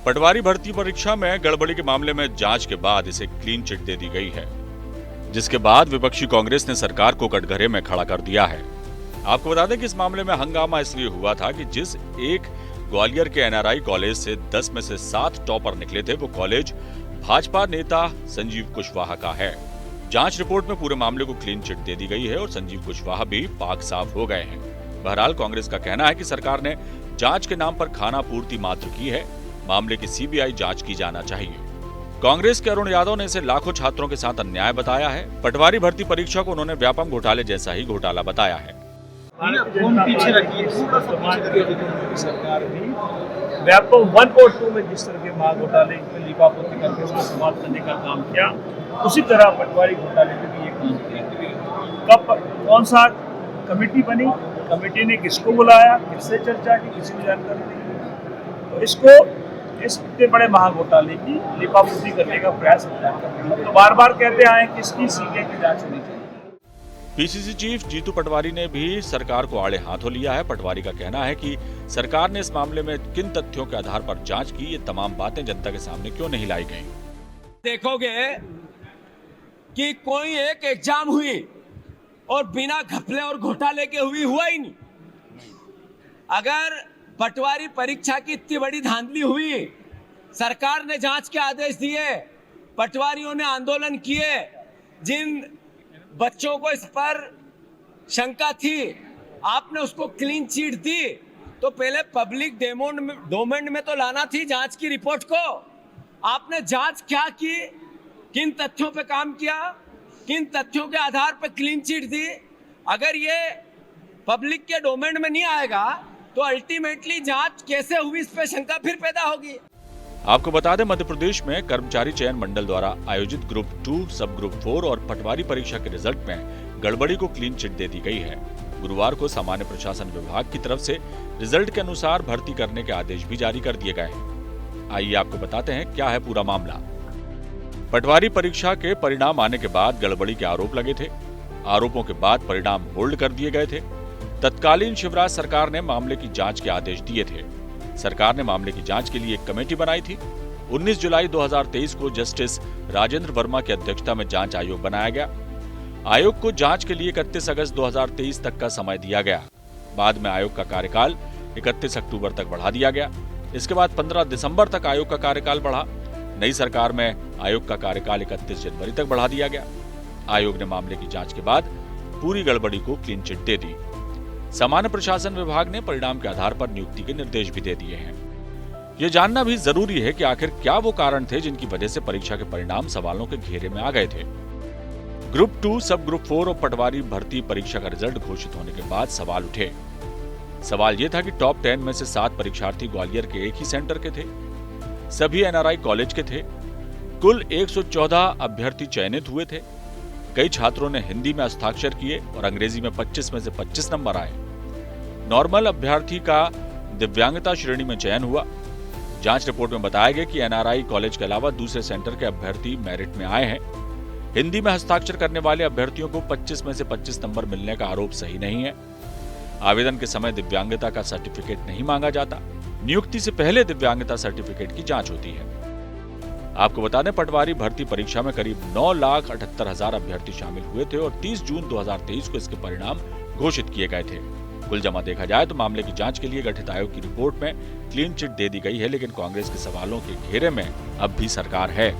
पटवारी भर्ती परीक्षा में गड़बड़ी के मामले में जांच के बाद इसे क्लीन चिट दे दी गई है, जिसके बाद विपक्षी कांग्रेस ने सरकार को कटघरे में खड़ा कर दिया है। आपको बता दें कि इस मामले में हंगामा इसलिए हुआ था कि जिस एक ग्वालियर के एनआरआई कॉलेज से 10 में से 7 टॉपर निकले थे, वो कॉलेज भाजपा नेता संजीव कुशवाहा का है। जांच रिपोर्ट में पूरे मामले को क्लीन चिट दे दी गई है और संजीव कुशवाहा भी पाक साफ हो गए हैं। बहरहाल कांग्रेस का कहना है कि सरकार ने जांच के नाम पर खाना पूर्ति मात्र की है, मामले की सीबीआई जांच की जाना चाहिए। कांग्रेस के अरुण यादव ने इसे लाखों छात्रों के साथ अन्याय बताया है। पटवारी भर्ती परीक्षा को उन्होंने व्यापम घोटाले जैसा ही घोटाला बताया है। सरकार भी व्यापम 1 और 2 में जिस तरह के महाघोटाले में लीपापोती करके उसको समाप्त करने का काम किया, उसी तरह पटवारी घोटाले में भी ये काम किया। कब कौन सा कमेटी बनी, कमेटी ने किसको बुलाया, किससे चर्चा की, किसी को जानकारी नहीं। तो इसको इस इतने बड़े महाघोटाले की लीपापोती करने का प्रयास होता है। तो बार बार कहते आए कि इसकी सीबीआई की जांच होनी चाहिए। पीसीसी चीफ जीतू पटवारी ने भी सरकार को आड़े हाथों लिया है। पटवारी का कहना है कि सरकार ने इस मामले में किन तथ्यों के आधार पर जांच की, ये तमाम बातें जनता के सामने क्यों नहीं लाई गई। देखोगे कि कोई एक एग्जाम हुई और बिना घपले और घोटाले के हुआ ही नहीं। अगर पटवारी परीक्षा की इतनी बड़ी धांधली हुई, सरकार ने जांच के आदेश दिए, पटवारियों ने आंदोलन किए, जिन बच्चों को इस पर शंका थी आपने उसको क्लीन चिट दी, तो पहले पब्लिक डोमेन में तो लाना थी जांच की रिपोर्ट को। आपने जांच क्या की, किन तथ्यों पे काम किया, किन तथ्यों के आधार पर क्लीन चिट दी। अगर ये पब्लिक के डोमेन में नहीं आएगा तो अल्टीमेटली जांच कैसे हुई, इस पे शंका फिर पैदा होगी। आपको बता दें, मध्य प्रदेश में कर्मचारी चयन मंडल द्वारा आयोजित ग्रुप 2, सब ग्रुप 4 और पटवारी परीक्षा के रिजल्ट में गड़बड़ी को क्लीन चिट दे दी गई है। गुरुवार को सामान्य प्रशासन विभाग की तरफ से रिजल्ट के अनुसार भर्ती करने के आदेश भी जारी कर दिए गए हैं। आइए आपको बताते हैं क्या है पूरा मामला। पटवारी परीक्षा के परिणाम आने के बाद गड़बड़ी के आरोप लगे थे। आरोपों के बाद परिणाम होल्ड कर दिए गए थे। तत्कालीन शिवराज सरकार ने मामले की जांच के आदेश दिए थे। सरकार ने मामले की जांच के लिए एक कमेटी बनाई थी। 19 जुलाई 2023 को जस्टिस राजेंद्र वर्मा की अध्यक्षता में जांच आयोग बनाया गया। आयोग को जांच के लिए 31 अगस्त 2023 तक का समय दिया गया। बाद में आयोग का कार्यकाल 31 अक्टूबर तक बढ़ा दिया गया। इसके बाद 15 दिसंबर तक आयोग का कार्यकाल बढ़ा। नई सरकार में आयोग का कार्यकाल 31 जनवरी तक बढ़ा दिया गया। आयोग ने मामले की जांच के बाद पूरी गड़बड़ी को क्लीन चिट दे दी। सामान्य प्रशासन विभाग ने परिणाम के आधार पर नियुक्ति के निर्देश भी दे दिए हैं। ये जानना भी जरूरी है कि आखिर क्या वो कारण थे जिनकी वजह से परीक्षा के परिणाम सवालों के घेरे में आ गए थे। ग्रुप 2, सब ग्रुप 4 और पटवारी भर्ती परीक्षा का रिजल्ट घोषित होने के बाद सवाल उठे। सवाल ये था कि टॉप 10 में से 7 परीक्षार्थी ग्वालियर के एक ही सेंटर के थे, सभी एनआरआई कॉलेज के थे। कुल 114 अभ्यर्थी चयनित हुए थे। कई छात्रों ने हिंदी में हस्ताक्षर किए और अंग्रेजी में 25 में से 25 नंबर आए। नॉर्मल अभ्यर्थी का दिव्यांगता श्रेणी में चयन हुआ। जांच रिपोर्ट में बताया गया कि एनआरआई कॉलेज के अलावा दूसरे सेंटर के अभ्यर्थी मेरिट में आए हैं। हिंदी में हस्ताक्षर करने वाले अभ्यर्थियों को 25 में से 25 नंबर मिलने का आरोप सही नहीं है। आवेदन के समय दिव्यांगता का सर्टिफिकेट नहीं मांगा जाता। नियुक्ति से पहले दिव्यांगता सर्टिफिकेट की जांच होती है। आपको बता दें, पटवारी भर्ती परीक्षा में करीब 9,78,000 अभ्यर्थी शामिल हुए थे और 30 जून 2023 को इसके परिणाम घोषित किए गए थे। कुल जमा देखा जाए तो मामले की जांच के लिए गठित आयोग की रिपोर्ट में क्लीन चिट दे दी गई है, लेकिन कांग्रेस के सवालों के घेरे में अब भी सरकार है।